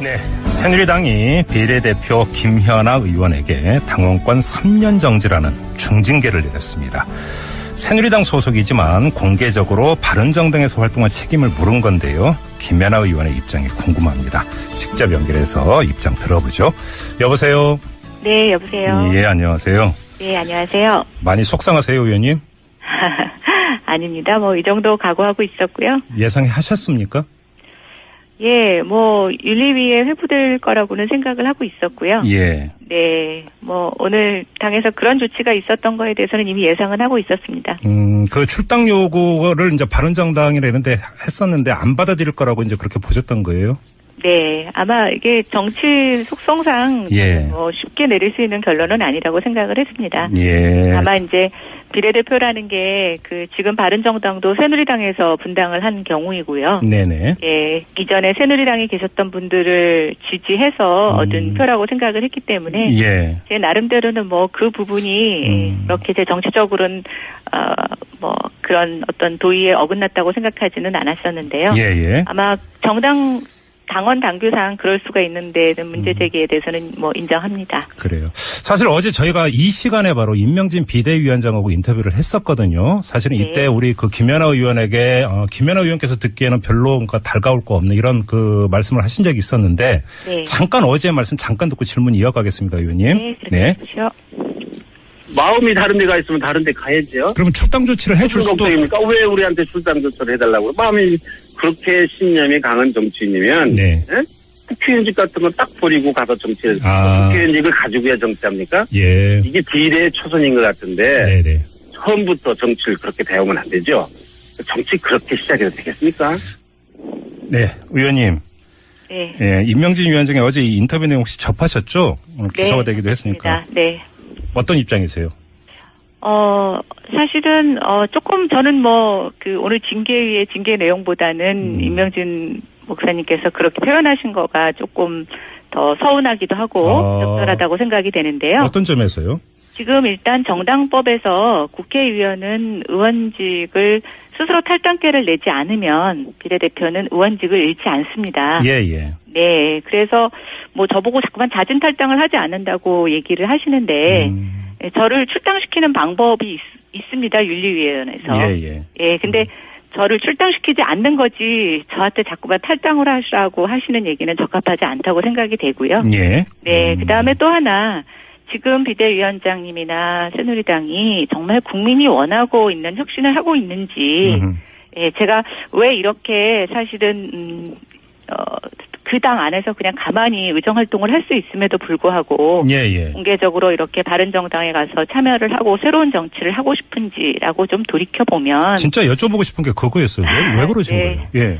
네, 새누리당이 비례대표 김현아 의원에게 당원권 3년 정지라는 중징계를 내렸습니다. 새누리당 소속이지만 공개적으로 바른정당에서 활동한 책임을 물은 건데요. 김현아 의원의 입장이 궁금합니다. 직접 연결해서 입장 들어보죠. 여보세요? 네, 여보세요? 예, 안녕하세요. 네, 안녕하세요. 많이 속상하세요, 의원님? 아닙니다. 이 정도 각오하고 있었고요. 예상하셨습니까? 예, 윤리위에 회부될 거라고는 생각을 하고 있었고요. 예. 네, 오늘 당에서 그런 조치가 있었던 거에 대해서는 이미 예상은 하고 있었습니다. 그 출당 요구를 이제 바른정당이라 이런데 했었는데 안 받아들일 거라고 이제 그렇게 보셨던 거예요? 네, 아마 이게 정치 속성상 쉽게 내릴 수 있는 결론은 아니라고 생각을 했습니다. 예. 다만 이제 비례대표라는 게 지금 바른정당도 새누리당에서 분당을 한 경우이고요. 네네. 예, 이전에 새누리당에 계셨던 분들을 지지해서 얻은 표라고 생각을 했기 때문에 제 나름대로는 그 부분이 그렇게 제 정치적으로는 그런 어떤 도의에 어긋났다고 생각하지는 않았었는데요. 예. 아마 당원 당규상 그럴 수가 있는데 문제 제기에 대해서는 인정합니다. 그래요. 사실 어제 저희가 이 시간에 바로 임명진 비대위원장하고 인터뷰를 했었거든요. 사실은 이때 우리 김연아 의원에게 김연아 의원께서 듣기에는 별로 달가울 거 없는 이런 말씀을 하신 적이 있었는데 잠깐 어제 말씀 잠깐 듣고 질문 이어가겠습니다, 의원님. 네. 그렇죠. 마음이 다른 데가 있으면 다른 데 가야죠. 그러면 출당 조치를 해줄 수도. 걱정입니까? 왜 우리한테 출당 조치를 해달라고? 마음이 그렇게 신념이 강한 정치인이면 국회의원직 같은 건 딱 버리고 가서 정치를 국회의원직을 가지고 해야 정치합니까? 예. 이게 비례의 초선인 것 같은데 처음부터 정치를 그렇게 배우면 안 되죠. 정치 그렇게 시작해도 되겠습니까? 네, 의원님. 네. 예, 임명진 위원장의 어제 이 인터뷰 내용 혹시 접하셨죠? 기사가 되기도 했으니까. 네. 어떤 입장이세요? 사실은, 조금 저는 오늘 징계위의 징계 내용보다는 임명진 목사님께서 그렇게 표현하신 거가 조금 더 서운하기도 하고 적절하다고 생각이 되는데요. 어떤 점에서요? 지금 일단 정당법에서 국회의원은 의원직을 스스로 탈당계를 내지 않으면 비례대표는 의원직을 잃지 않습니다. 예. 네, 그래서 저보고 자꾸만 자진 탈당을 하지 않는다고 얘기를 하시는데 저를 출당시키는 방법이 있습니다. 윤리위원회에서. 예, 근데 저를 출당시키지 않는 거지 저한테 자꾸만 탈당을 하시라고 하시는 얘기는 적합하지 않다고 생각이 되고요. 예. 네, 그다음에 또 하나 지금 비대위원장님이나 새누리당이 정말 국민이 원하고 있는 혁신을 하고 있는지 제가 왜 이렇게 사실은 그 당 안에서 그냥 가만히 의정활동을 할 수 있음에도 불구하고 공개적으로 이렇게 바른정당에 가서 참여를 하고 새로운 정치를 하고 싶은지라고 좀 돌이켜보면 진짜 여쭤보고 싶은 게 그거였어요. 왜 그러신 거예요? 예.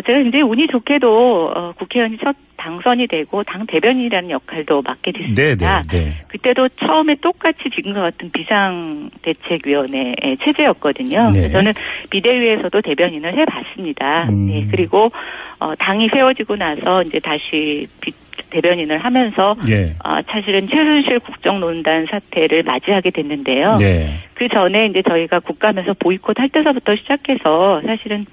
제가 굉장히 운이 좋게도 국회의원이 첫 당선이 되고 당 대변인이라는 역할도 맡게 됐습니다. 그때도 처음에 똑같이 지금과 같은 비상대책위원회 체제였거든요. 그래서 저는 비대위에서도 대변인을 해봤습니다. 네, 그리고 당이 세워지고 나서 이제 다시 대변인을 하면서 사실은 최순실 국정농단 사태를 맞이하게 됐는데요. 그 전에 이제 저희가 국감에서 보이콧 할 때서부터 시작해서 사실은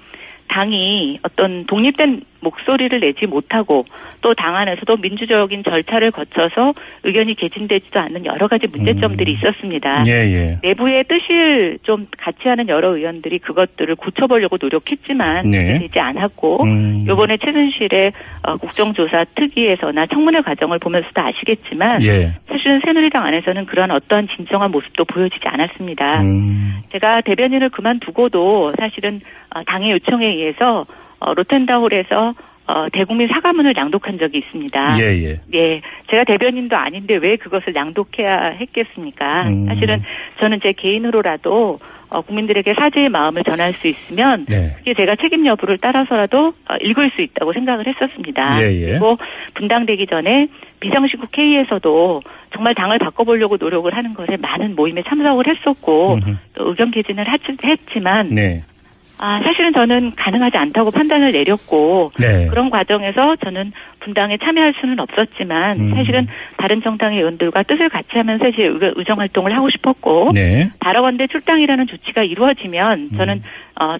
당이 어떤 독립된 목소리를 내지 못하고 또 당 안에서도 민주적인 절차를 거쳐서 의견이 개진되지도 않는 여러 가지 문제점들이 있었습니다. 내부의 뜻을 좀 같이 하는 여러 의원들이 그것들을 고쳐보려고 노력했지만 되지 않았고 이번에 최순실의 국정조사 특위에서나 청문회 과정을 보면서도 아시겠지만 사실은 새누리당 안에서는 그런 어떠한 진정한 모습도 보여지지 않았습니다. 제가 대변인을 그만두고도 사실은 당의 요청에 의해서 로텐다홀에서 대국민 사과문을 낭독한 적이 있습니다. 예, 제가 대변인도 아닌데 왜 그것을 낭독해야 했겠습니까? 사실은 저는 제 개인으로라도 국민들에게 사죄의 마음을 전할 수 있으면 그게 제가 책임 여부를 따라서라도 읽을 수 있다고 생각을 했었습니다. 그리고 분당되기 전에 비상시국 회의에서도 정말 당을 바꿔보려고 노력을 하는 것에 많은 모임에 참석을 했었고 또 의견 개진을 했지만 사실은 저는 가능하지 않다고 판단을 내렸고 네. 그런 과정에서 저는 분당에 참여할 수는 없었지만 사실은 다른 정당의 의원들과 뜻을 같이 하면서 의정활동을 하고 싶었고 네. 바라건대 출당이라는 조치가 이루어지면 저는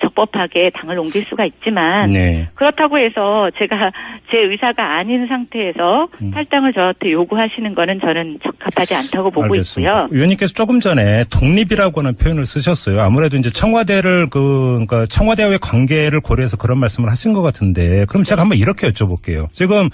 적법하게 당을 옮길 수가 있지만 네. 그렇다고 해서 제가 제 의사가 아닌 상태에서 탈당을 저한테 요구하시는 거는 저는 적합하지 않다고 보고 알겠습니다. 있고요. 의원님께서 조금 전에 독립이라고 하는 표현을 쓰셨어요. 아무래도 이제 그러니까 청와대와의 관계를 고려해서 그런 말씀을 하신 것 같은데 그럼 제가 한번 이렇게 여쭤볼게요. 지금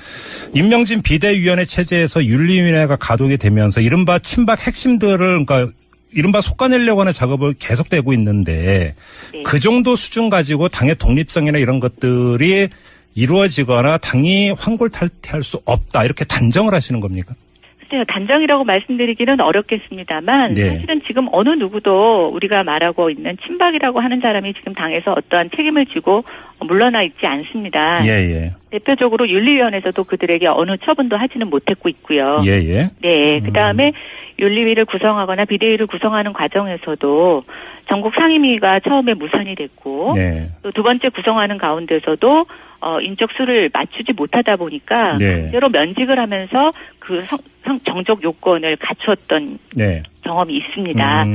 임명진 비대위원회 체제에서 윤리위원회가 가동이 되면서 이른바 친박 핵심들을 그러니까 이른바 솎아내려고 하는 작업을 계속되고 있는데 네. 그 정도 수준 가지고 당의 독립성이나 이런 것들이 이루어지거나 당이 환골탈퇴할 수 없다 이렇게 단정을 하시는 겁니까? 글쎄요. 단정이라고 말씀드리기는 어렵겠습니다만 네. 사실은 지금 어느 누구도 우리가 말하고 있는 친박이라고 하는 사람이 지금 당에서 어떠한 책임을 지고 물러나 있지 않습니다. 예. 대표적으로 윤리위원회에서도 그들에게 어느 처분도 하지는 못했고 있고요. 예. 네. 그다음에 윤리위를 구성하거나 비대위를 구성하는 과정에서도 전국 상임위가 처음에 무산이 됐고 네. 또 두 번째 구성하는 가운데서도 인적 수를 맞추지 못하다 보니까 네. 강제로 면직을 하면서 그 정적 요건을 갖추었던 네. 경험이 있습니다.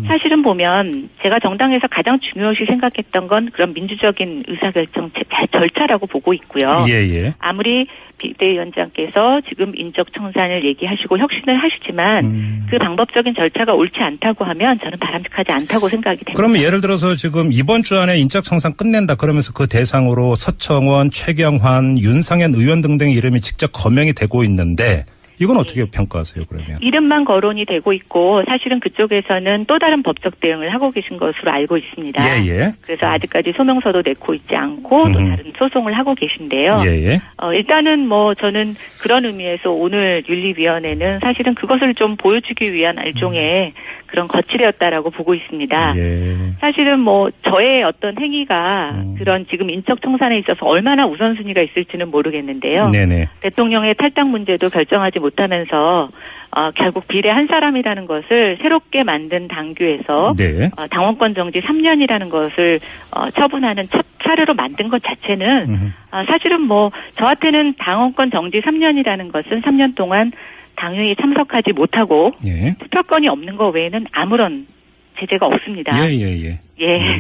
사실은 보면 제가 정당에서 가장 중요시 생각했던 건 그런 민주적인 의사결정 절차라고 보고 있고요. 예. 아무리 비대위원장께서 지금 인적 청산을 얘기하시고 혁신을 하시지만 그 방법적인 절차가 옳지 않다고 하면 저는 바람직하지 않다고 생각이 됩니다. 그러면 예를 들어서 지금 이번 주 안에 인적 청산 끝낸다 그러면서 그 대상으로 서청원, 최경환, 윤상현 의원 등등의 이름이 직접 거명이 되고 있는데 이건 어떻게 평가하세요, 그러면? 이름만 거론이 되고 있고 사실은 그쪽에서는 또 다른 법적 대응을 하고 계신 것으로 알고 있습니다. 예. 그래서 아직까지 소명서도 내고 있지 않고 또 다른 소송을 하고 계신데요. 예. 일단은 저는 그런 의미에서 오늘 윤리위원회는 사실은 그것을 좀 보여주기 위한 일종의 그런 거칠이었다라고 보고 있습니다. 예. 사실은 저의 어떤 행위가 그런 지금 인적 청산에 있어서 얼마나 우선순위가 있을지는 모르겠는데요. 네네. 대통령의 탈당 문제도 결정하지 못하면서 결국 비례 한 사람이라는 것을 새롭게 만든 당규에서 네. 당원권 정지 3년이라는 것을 처분하는 첫 사례로 만든 것 자체는 사실은 저한테는 당원권 정지 3년이라는 것은 3년 동안 당회에 참석하지 못하고 예. 투표권이 없는 것 외에는 아무런 제재가 없습니다. 예.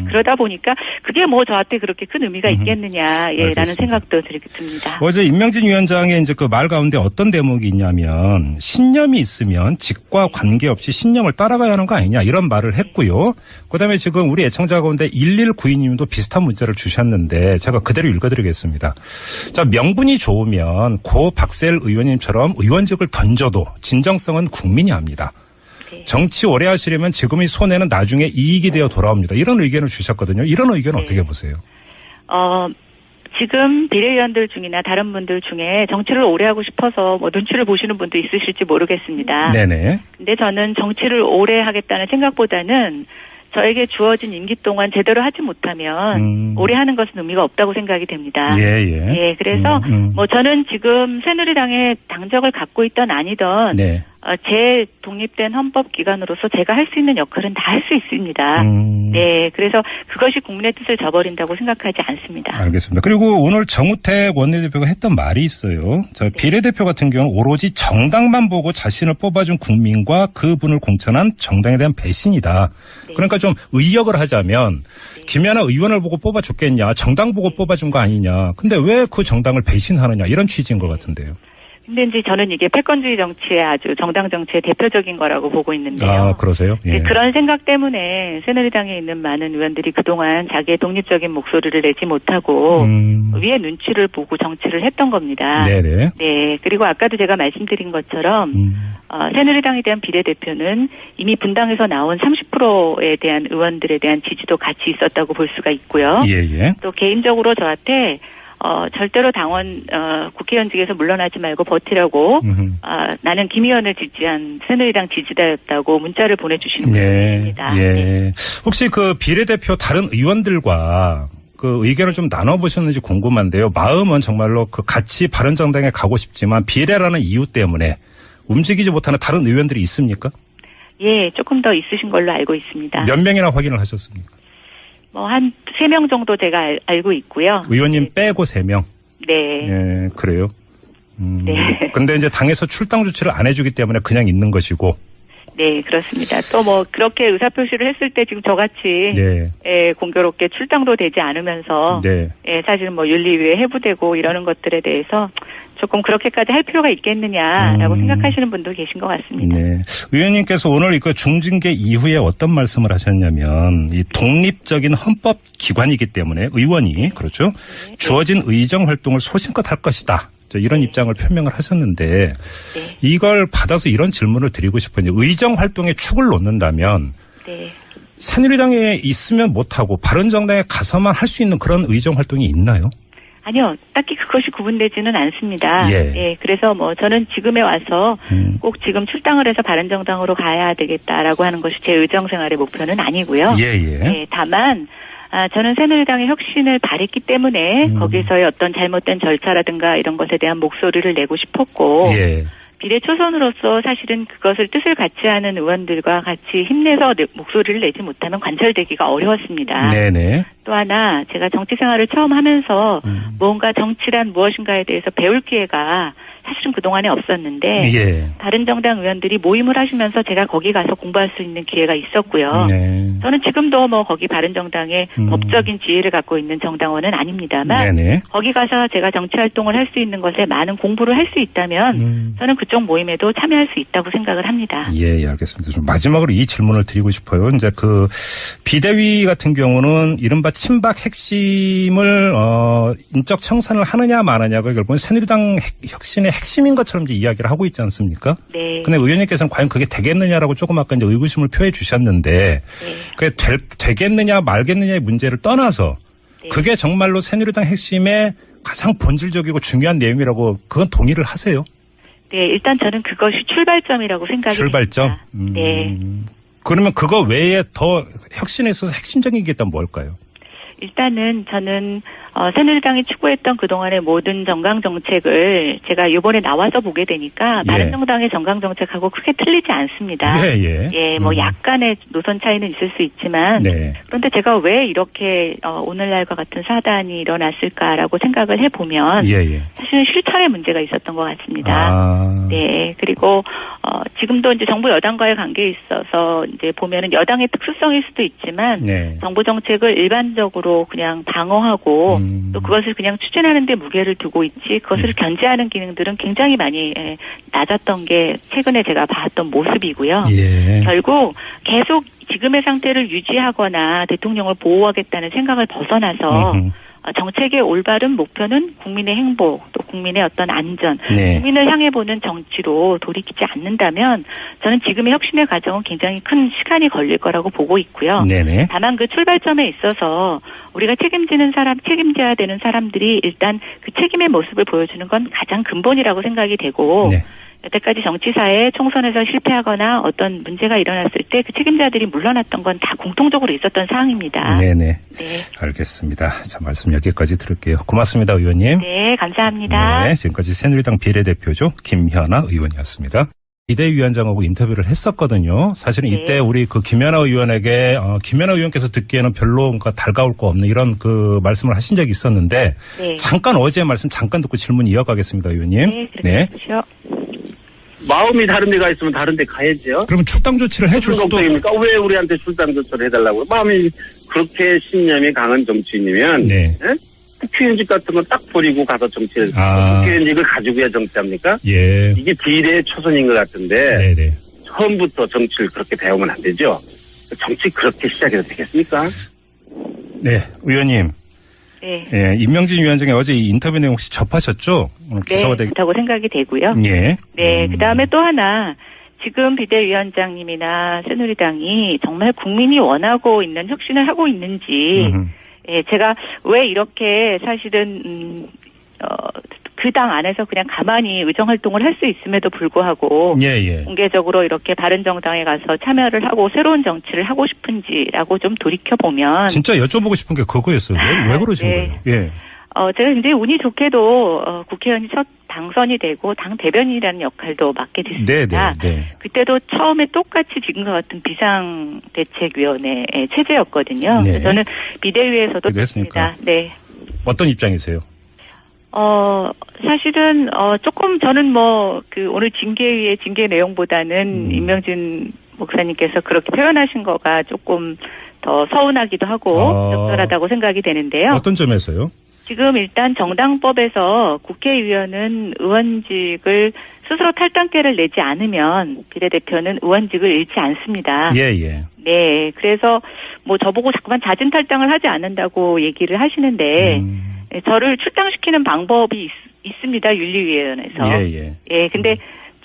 그러다 보니까 그게 저한테 그렇게 큰 의미가 있겠느냐, 라는 생각도 듭니다. 어제 임명진 위원장의 이제 그 말 가운데 어떤 대목이 있냐면 신념이 있으면 직과 관계없이 신념을 따라가야 하는 거 아니냐 이런 말을 했고요. 그다음에 지금 우리 애청자 가운데 1192님도 비슷한 문자를 주셨는데 제가 그대로 읽어드리겠습니다. 자, 명분이 좋으면 고 박세일 의원님처럼 의원직을 던져도 진정성은 국민이 합니다. 정치 오래 하시려면 지금의 손해는 나중에 이익이 되어 돌아옵니다. 이런 의견을 주셨거든요. 이런 의견은 어떻게 보세요? 지금 비례위원들 중이나 다른 분들 중에 정치를 오래 하고 싶어서 눈치를 보시는 분도 있으실지 모르겠습니다. 네네. 근데 저는 정치를 오래 하겠다는 생각보다는 저에게 주어진 임기 동안 제대로 하지 못하면 오래 하는 것은 의미가 없다고 생각이 됩니다. 예. 그래서 저는 지금 새누리당의 당적을 갖고 있던 아니던 네. 제 독립된 헌법기관으로서 제가 할 수 있는 역할은 다 할 수 있습니다. 네, 그래서 그것이 국민의 뜻을 저버린다고 생각하지 않습니다. 알겠습니다. 그리고 오늘 정우택 원내대표가 했던 말이 있어요. 비례대표 같은 경우는 오로지 정당만 보고 자신을 뽑아준 국민과 그분을 공천한 정당에 대한 배신이다. 네. 그러니까 좀 의역을 하자면 김연아 의원을 보고 뽑아줬겠냐, 정당 보고 뽑아준 거 아니냐. 근데 왜 그 정당을 배신하느냐 이런 취지인 것 같은데요. 근데 이제 저는 이게 패권주의 정치의 아주 정당 정치의 대표적인 거라고 보고 있는데요. 그러세요? 예. 그런 생각 때문에 새누리당에 있는 많은 의원들이 그동안 자기의 독립적인 목소리를 내지 못하고 위에 눈치를 보고 정치를 했던 겁니다. 네네. 네. 그리고 아까도 제가 말씀드린 것처럼 새누리당에 대한 비례대표는 이미 분당에서 나온 30%에 대한 의원들에 대한 지지도 같이 있었다고 볼 수가 있고요. 예. 또 개인적으로 저한테 절대로 국회의원직에서 물러나지 말고 버티라고 나는 김 의원을 지지한 새누리당 지지자였다고 문자를 보내주시는 분입니다. 예. 혹시 그 비례대표 다른 의원들과 그 의견을 좀 나눠보셨는지 궁금한데요. 마음은 정말로 같이 바른정당에 가고 싶지만 비례라는 이유 때문에 움직이지 못하는 다른 의원들이 있습니까? 예, 조금 더 있으신 걸로 알고 있습니다. 몇 명이나 확인을 하셨습니까? 뭐 한 3명 정도 제가 알고 있고요. 의원님 빼고 3명? 네. 예, 그래요? 네. 근데 이제 당에서 출당 조치를 안 해주기 때문에 그냥 있는 것이고. 네, 그렇습니다. 또 뭐 그렇게 의사표시를 했을 때 지금 저같이 네. 공교롭게 출당도 되지 않으면서 네. 사실은 뭐 윤리위에 해부되고 이러는 것들에 대해서 조금 그렇게까지 할 필요가 있겠느냐라고 생각하시는 분도 계신 것 같습니다. 네. 의원님께서 오늘 그 중징계 이후에 어떤 말씀을 하셨냐면 이 독립적인 헌법 기관이기 때문에 의원이 그렇죠. 네. 주어진 의정 활동을 소신껏 할 것이다. 이런 네. 입장을 표명을 하셨는데 네. 이걸 받아서 이런 질문을 드리고 싶어요. 의정 활동에 축을 놓는다면 네. 새누리당에 있으면 못하고 바른정당에 가서만 할 수 있는 그런 의정 활동이 있나요? 아니요. 딱히 그것이 구분되지는 않습니다. 예. 그래서 뭐 저는 지금에 와서 꼭 지금 출당을 해서 바른정당으로 가야 되겠다라고 하는 것이 제 의정 생활의 목표는 아니고요. 예. 다만 저는 새누리당의 혁신을 바랬기 때문에 거기서의 어떤 잘못된 절차라든가 이런 것에 대한 목소리를 내고 싶었고 비례초선으로서 사실은 그것을 뜻을 같이 하는 의원들과 같이 힘내서 목소리를 내지 못하면 관철되기가 어려웠습니다. 네네. 또 하나 제가 정치 생활을 처음 하면서 무언가 정치란 무엇인가에 대해서 배울 기회가 사실은 그동안에 없었는데 바른정당 의원들이 모임을 하시면서 제가 거기 가서 공부할 수 있는 기회가 있었고요. 네. 저는 지금도 뭐 거기 바른정당의 법적인 지위를 갖고 있는 정당원은 아닙니다만 거기 가서 제가 정치 활동을 할 수 있는 것에 많은 공부를 할 수 있다면 저는 그쪽 모임에도 참여할 수 있다고 생각을 합니다. 예, 알겠습니다. 좀 마지막으로 이 질문을 드리고 싶어요. 이제 그 비대위 같은 경우는 이른바 친박 핵심을 인적 청산을 하느냐 마느냐가 결국은 새누리당 혁신의 핵심인 것처럼 이제 이야기를 하고 있지 않습니까? 네. 근데 의원님께서는 과연 그게 되겠느냐라고 조금 아까 이제 의구심을 표해 주셨는데 그게 되겠느냐 말겠느냐의 문제를 떠나서 그게 정말로 새누리당 핵심의 가장 본질적이고 중요한 내용이라고 그건 동의를 하세요? 네, 일단 저는 그것이 출발점이라고 생각이 출발점? 됩니다. 네. 그러면 그거 외에 더 혁신에 있어서 핵심적인 게 있다면 뭘까요? 일단은 저는 새누리당이 추구했던 그동안의 모든 정강 정책을 제가 이번에 나와서 보게 되니까 바른정당의 정강 정책하고 크게 틀리지 않습니다. 뭐 약간의 노선 차이는 있을 수 있지만 그런데 제가 왜 이렇게 오늘날과 같은 사단이 일어났을까라고 생각을 해보면 사실은 실천의 문제가 있었던 것 같습니다. 네. 그리고 지금도 이제 정부 여당과의 관계에 있어서 이제 보면은 여당의 특수성일 수도 있지만 정부 정책을 일반적으로 그냥 방어하고 또 그것을 그냥 추진하는 데 무게를 두고 있지 그것을 견제하는 기능들은 굉장히 많이 낮았던 게 최근에 제가 봤던 모습이고요. 결국 계속 지금의 상태를 유지하거나 대통령을 보호하겠다는 생각을 벗어나서 정책의 올바른 목표는 국민의 행복, 또 국민의 어떤 안전, 국민을 향해 보는 정치로 돌이키지 않는다면 저는 지금의 혁신의 과정은 굉장히 큰 시간이 걸릴 거라고 보고 있고요. 다만 그 출발점에 있어서 우리가 책임져야 되는 사람들이 일단 그 책임의 모습을 보여주는 건 가장 근본이라고 생각이 되고 여태까지 정치사에 총선에서 실패하거나 어떤 문제가 일어났을 때 그 책임자들이 물러났던 건 다 공통적으로 있었던 사항입니다. 알겠습니다. 자, 말씀 여기까지 들을게요. 고맙습니다, 의원님. 네, 감사합니다. 지금까지 새누리당 비례대표죠. 김현아 의원이었습니다. 비대위원장하고 인터뷰를 했었거든요. 사실은 이때 우리 그 김연아 의원에게 김연아 의원께서 듣기에는 별로 뭔가 달가울 거 없는 이런 그 말씀을 하신 적이 있었는데 잠깐 어제의 말씀 잠깐 듣고 질문 이어가겠습니다, 의원님. 네, 그렇죠. 마음이 다른 데가 있으면 다른 데 가야죠. 그러면 출당 조치를 해줄 수도. 걱정입니까? 왜 우리한테 출당 조치를 해달라고? 마음이 그렇게 신념이 강한 정치인이면 국회의원직 같은 건 딱 버리고 가서 정치를 국회의원직을 가지고 해야 정치합니까? 이게 비례 초선인 것 같은데 처음부터 정치를 그렇게 배우면 안 되죠. 정치 그렇게 시작해도 되겠습니까? 네, 의원님. 임명진 위원장의 어제 이 인터뷰 내용 혹시 접하셨죠? 기사가 그렇다고 생각이 되고요. 그다음에 또 하나 지금 비대위원장님이나 새누리당이 정말 국민이 원하고 있는 혁신을 하고 있는지 제가 왜 이렇게 사실은 그 당 안에서 그냥 가만히 의정 활동을 할 수 있음에도 불구하고 공개적으로 이렇게 바른정당에 가서 참여를 하고 새로운 정치를 하고 싶은지라고 좀 돌이켜보면 진짜 여쭤보고 싶은 게 그거였어요. 왜 그러신 거예요? 제가 굉장히 운이 좋게도 국회의원이 첫 당선이 되고 당 대변인이라는 역할도 맡게 됐습니다. 네. 그때도 처음에 똑같이 지금과 같은 비상대책위원회 체제였거든요. 네. 저는 비대위에서도 했습니까? 네. 어떤 입장이세요? 사실은 조금 저는 오늘 징계위의 징계 내용보다는 임명진 목사님께서 그렇게 표현하신 거가 조금 더 서운하기도 하고 적절하다고 생각이 되는데요. 어떤 점에서요? 지금 일단 정당법에서 국회의원은 의원직을 스스로 탈당계를 내지 않으면 비례대표는 의원직을 잃지 않습니다. 예. 네, 그래서 저보고 자꾸만 자진 탈당을 하지 않는다고 얘기를 하시는데 저를 출당시키는 방법이 있습니다. 윤리위원회에서. 예, 근데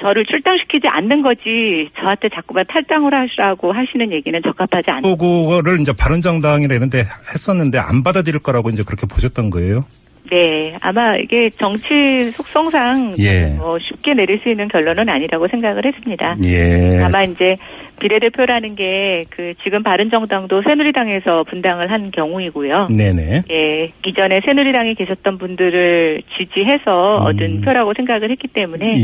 저를 출당시키지 않는 거지 저한테 자꾸만 탈당을 하시라고 하시는 얘기는 적합하지 않습니다. 그거를 이제 바른정당이라 이런데 했었는데 안 받아들일 거라고 이제 그렇게 보셨던 거예요? 네, 아마 이게 정치 속성상 쉽게 내릴 수 있는 결론은 아니라고 생각을 했습니다. 다만 이제 비례대표라는 게 지금 바른정당도 새누리당에서 분당을 한 경우이고요. 네네. 예, 이전에 새누리당에 계셨던 분들을 지지해서 얻은 표라고 생각을 했기 때문에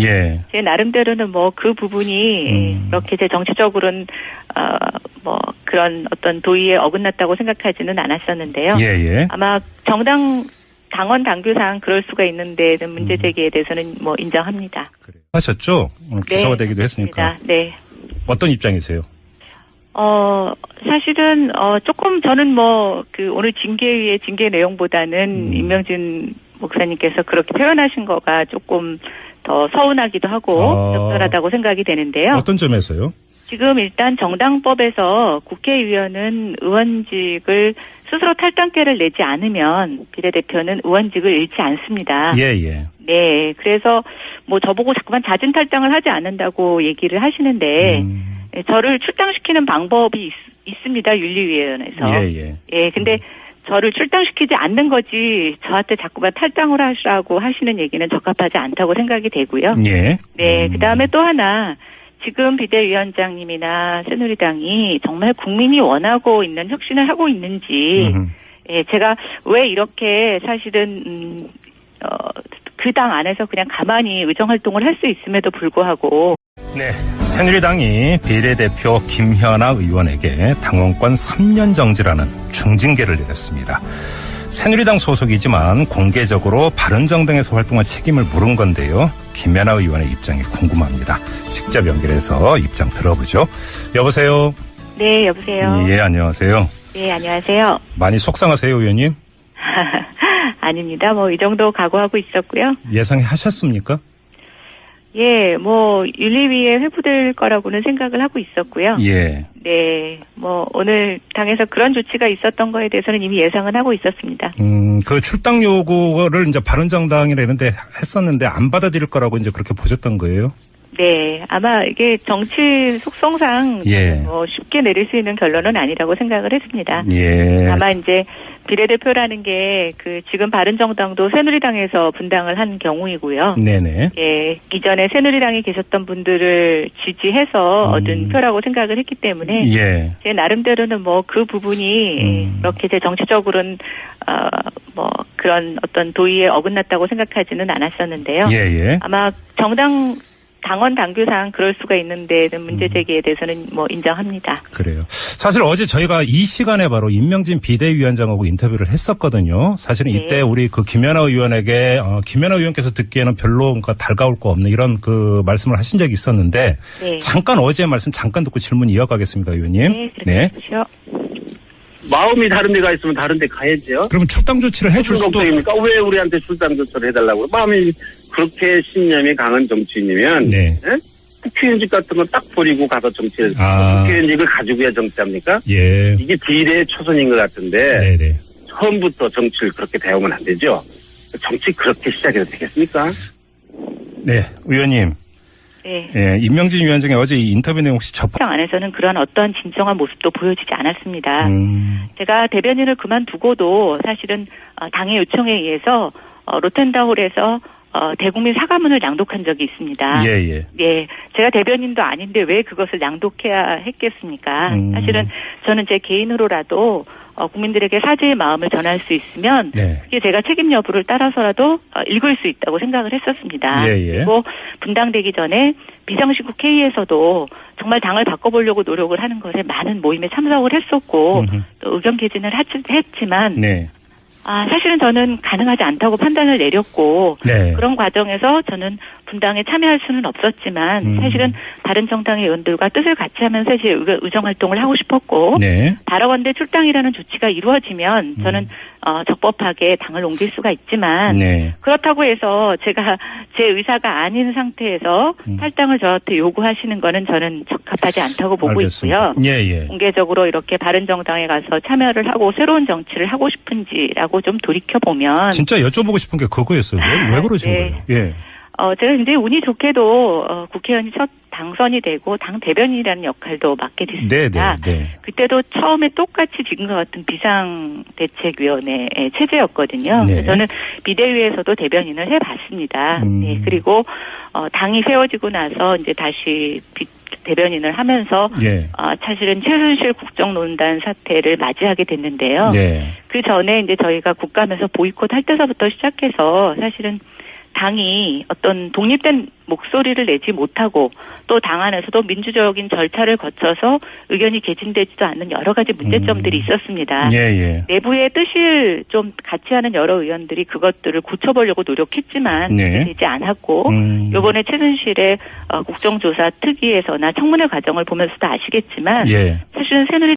제 나름대로는 그 부분이 그렇게 제 정치적으로는 그런 어떤 도의에 어긋났다고 생각하지는 않았었는데요. 아마 당원 당규상 그럴 수가 있는데 문제 제기에 대해서는 인정합니다. 그래요. 하셨죠? 기사가 되기도 했으니까. 네. 어떤 입장이세요? 사실은 조금 저는 오늘 징계위의 징계 내용보다는 임명진 목사님께서 그렇게 표현하신 거가 조금 더 서운하기도 하고 적절하다고 생각이 되는데요. 어떤 점에서요? 지금 일단 정당법에서 국회의원은 의원직을 스스로 탈당계를 내지 않으면 비례대표는 의원직을 잃지 않습니다. 네, 그래서 저보고 자꾸만 자진 탈당을 하지 않는다고 얘기를 하시는데 저를 출당시키는 방법이 있습니다. 윤리위원회에서. 예, 근데 저를 출당시키지 않는 거지 저한테 자꾸만 탈당을 하시라고 하시는 얘기는 적합하지 않다고 생각이 되고요. 네, 그다음에 또 하나 지금 비대위원장님이나 새누리당이 정말 국민이 원하고 있는 혁신을 하고 있는지 제가 왜 이렇게 사실은 그 당 안에서 그냥 가만히 의정활동을 할 수 있음에도 불구하고 새누리당이 비례대표 김현아 의원에게 당원권 3년 정지라는 중징계를 내렸습니다. 새누리당 소속이지만 공개적으로 바른정당에서 활동한 책임을 물은 건데요. 김연아 의원의 입장이 궁금합니다. 직접 연결해서 입장 들어보죠. 여보세요? 네, 여보세요? 예, 안녕하세요. 네, 안녕하세요. 많이 속상하세요, 의원님? 아닙니다. 이 정도 각오하고 있었고요. 예상하셨습니까? 예, 윤리위에 회부될 거라고는 생각을 하고 있었고요. 네, 오늘 당에서 그런 조치가 있었던 거에 대해서는 이미 예상은 하고 있었습니다. 그 출당 요구를 이제 바른정당이라 이런데 했었는데 안 받아들일 거라고 이제 그렇게 보셨던 거예요? 네, 아마 이게 정치 속성상 쉽게 내릴 수 있는 결론은 아니라고 생각을 했습니다. 다만 이제 비례대표라는 게 지금 바른정당도 새누리당에서 분당을 한 경우이고요. 예, 이전에 새누리당에 계셨던 분들을 지지해서 얻은 표라고 생각을 했기 때문에 제 나름대로는 그 부분이 그렇게 제 정치적으로는 그런 어떤 도의에 어긋났다고 생각하지는 않았었는데요. 아마 당원 당규상 그럴 수가 있는데 문제 제기에 대해서는 인정합니다. 그래요. 사실 어제 저희가 이 시간에 바로 임명진 비대위원장하고 인터뷰를 했었거든요. 사실은 이때 우리 김연아 의원에게 김연아 의원께서 듣기에는 별로 달가울 거 없는 이런 말씀을 하신 적이 있었는데 잠깐 어제 말씀 잠깐 듣고 질문 이어가겠습니다, 의원님. 네, 그렇죠. 마음이 다른 데가 있으면 다른 데 가야죠. 그러면 출당 조치를 해줄 수도. 걱정입니까? 왜 우리한테 출당 조치를 해달라고? 마음이 그렇게 신념이 강한 정치인이면 국회의원직 같은 건 딱 버리고 가서 정치를 국회의원직을 가지고 해야 정치합니까? 이게 비례의 초선인 것 같은데 처음부터 정치를 그렇게 배우면 안 되죠. 정치 그렇게 시작해도 되겠습니까? 네, 의원님. 임명진 위원장의 어제 이 인터뷰 내용 혹시 당 안에서는 그런 어떤 진정한 모습도 보여지지 않았습니다. 제가 대변인을 그만두고도 사실은 당의 요청에 의해서 로텐다홀에서 대국민 사과문을 낭독한 적이 있습니다. 예. 제가 대변인도 아닌데 왜 그것을 낭독해야 했겠습니까? 사실은 저는 제 개인으로라도 국민들에게 사죄의 마음을 전할 수 있으면 그게 제가 책임 여부를 따라서라도 읽을 수 있다고 생각을 했었습니다. 그리고 분당되기 전에 비상시국 회의에서도 정말 당을 바꿔보려고 노력을 하는 것에 많은 모임에 참석을 했었고 또 의견 개진을 했지만 사실은 저는 가능하지 않다고 판단을 내렸고 그런 과정에서 저는 분당에 참여할 수는 없었지만 사실은 다른 정당의 의원들과 뜻을 같이 하면서 제 의정활동을 하고 싶었고 발언대 출당이라는 조치가 이루어지면 저는 적법하게 당을 옮길 수가 있지만 그렇다고 해서 제가 제 의사가 아닌 상태에서 탈당을 저한테 요구하시는 거는 저는 적합하지 않다고 보고 있고요. 공개적으로 이렇게 바른정당에 가서 참여를 하고 새로운 정치를 하고 싶은지라고 좀 돌이켜보면 진짜 여쭤보고 싶은 게 그거였어요. 왜 그러신 거예요? 제가 이제 운이 좋게도 국회의원이 첫 당선이 되고 당 대변인이라는 역할도 맡게 됐습니다. 그때도 처음에 똑같이 지금과 같은 비상대책위원회 체제였거든요. 그래서 저는 비대위에서도 대변인을 해봤습니다. 그리고 당이 세워지고 나서 이제 다시 대변인을 하면서 사실은 최순실 국정농단 사태를 맞이하게 됐는데요. 그 전에 이제 저희가 국감에서 보이콧 할 때서부터 시작해서 사실은 당이 어떤 독립된 목소리를 내지 못하고 또 당 안에서도 민주적인 절차를 거쳐서 의견이 개진되지도 않는 여러 가지 문제점들이 있었습니다. 내부의 뜻을 좀 같이 하는 여러 의원들이 그것들을 고쳐보려고 노력했지만 되지 않았고 이번에 최순실의 국정조사 특위에서나 청문회 과정을 보면서도 아시겠지만 사실은 새누리